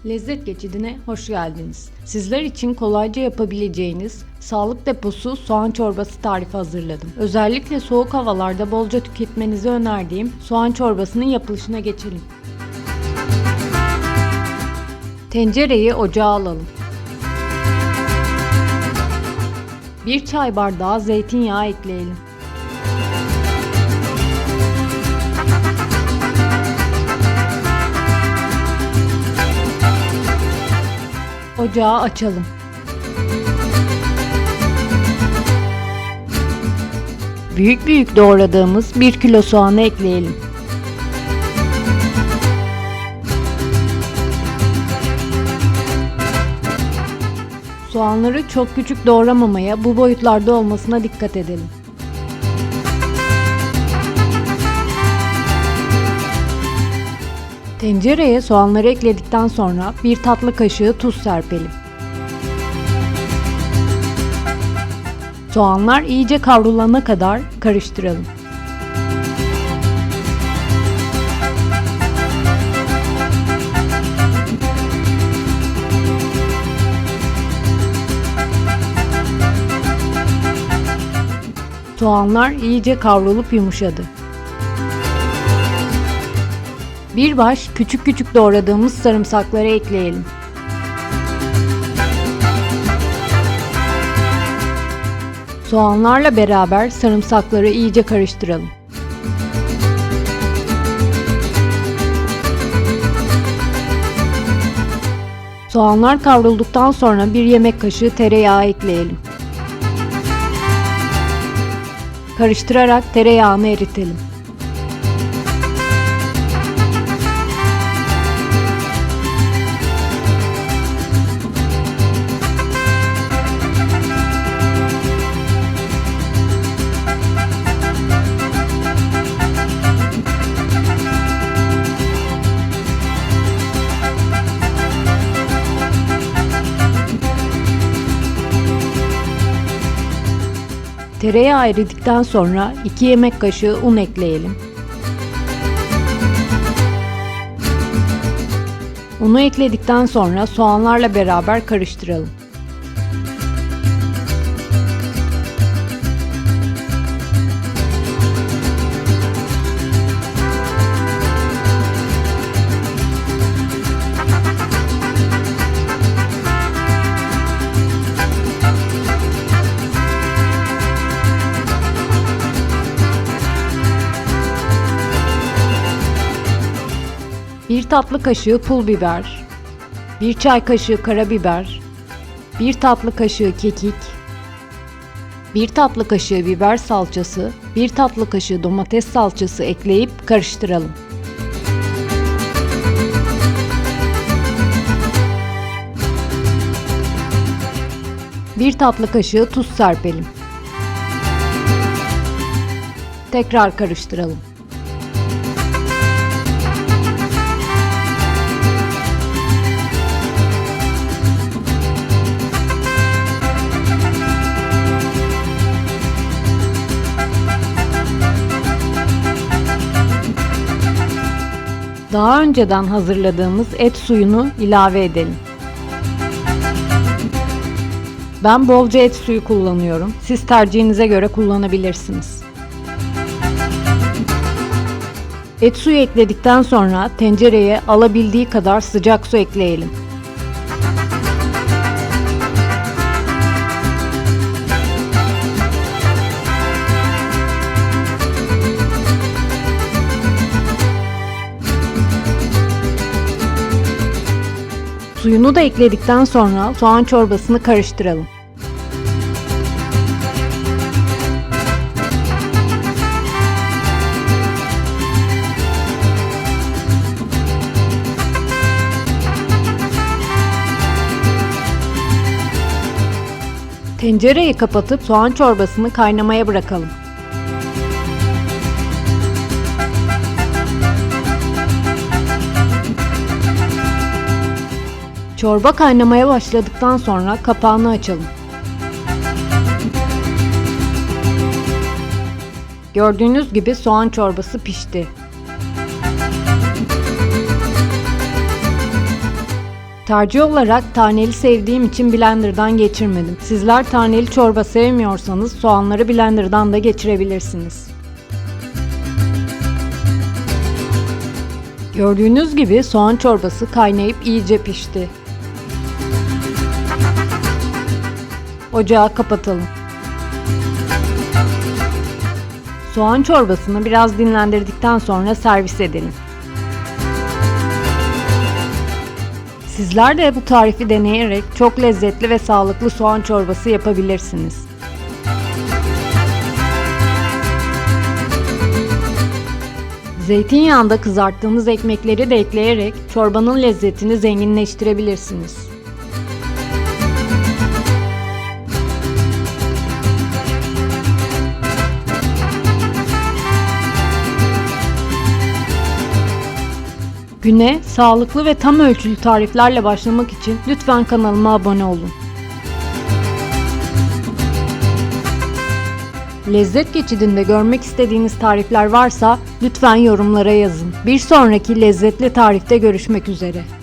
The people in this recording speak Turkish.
Lezzet Geçidi'ne hoş geldiniz. Sizler için kolayca yapabileceğiniz sağlık deposu soğan çorbası tarifi hazırladım. Özellikle soğuk havalarda bolca tüketmenizi önerdiğim soğan çorbasının yapılışına geçelim. Tencereyi ocağa alalım. 1 çay bardağı zeytinyağı ekleyelim. Ocağı açalım. Büyük büyük doğradığımız 1 kilo soğanı ekleyelim. Soğanları çok küçük doğramamaya, bu boyutlarda olmasına dikkat edelim. Tencereye soğanları ekledikten sonra 1 tatlı kaşığı tuz serpelim. Soğanlar iyice kavrulana kadar karıştıralım. Soğanlar iyice kavrulup yumuşadı. Bir baş küçük küçük doğradığımız sarımsakları ekleyelim. Soğanlarla beraber sarımsakları iyice karıştıralım. Soğanlar kavrulduktan sonra 1 yemek kaşığı tereyağı ekleyelim. Karıştırarak tereyağını eritelim. Tereyağı eridikten sonra 2 yemek kaşığı un ekleyelim. Unu ekledikten sonra soğanlarla beraber karıştıralım. Bir tatlı kaşığı pul biber, 1 çay kaşığı karabiber, 1 tatlı kaşığı kekik, 1 tatlı kaşığı biber salçası, 1 tatlı kaşığı domates salçası ekleyip karıştıralım. Bir tatlı kaşığı tuz serpelim. Tekrar karıştıralım. Daha önceden hazırladığımız et suyunu ilave edelim. Ben bolca et suyu kullanıyorum. Siz tercihinize göre kullanabilirsiniz. Et suyu ekledikten sonra tencereye alabildiği kadar sıcak su ekleyelim. Suyunu da ekledikten sonra soğan çorbasını karıştıralım. Tencereyi kapatıp soğan çorbasını kaynamaya bırakalım. Çorba kaynamaya başladıktan sonra kapağını açalım. Gördüğünüz gibi soğan çorbası pişti. Tercih olarak taneli sevdiğim için blenderdan geçirmedim. Sizler taneli çorba sevmiyorsanız soğanları blenderdan da geçirebilirsiniz. Gördüğünüz gibi soğan çorbası kaynayıp iyice pişti. Ocağı kapatalım. Soğan çorbasını biraz dinlendirdikten sonra servis edelim. Sizler de bu tarifi deneyerek çok lezzetli ve sağlıklı soğan çorbası yapabilirsiniz. Zeytinyağında kızarttığınız ekmekleri de ekleyerek çorbanın lezzetini zenginleştirebilirsiniz. Güne sağlıklı ve tam ölçülü tariflerle başlamak için lütfen kanalıma abone olun. Lezzet geçidinde görmek istediğiniz tarifler varsa lütfen yorumlara yazın. Bir sonraki lezzetli tarifte görüşmek üzere.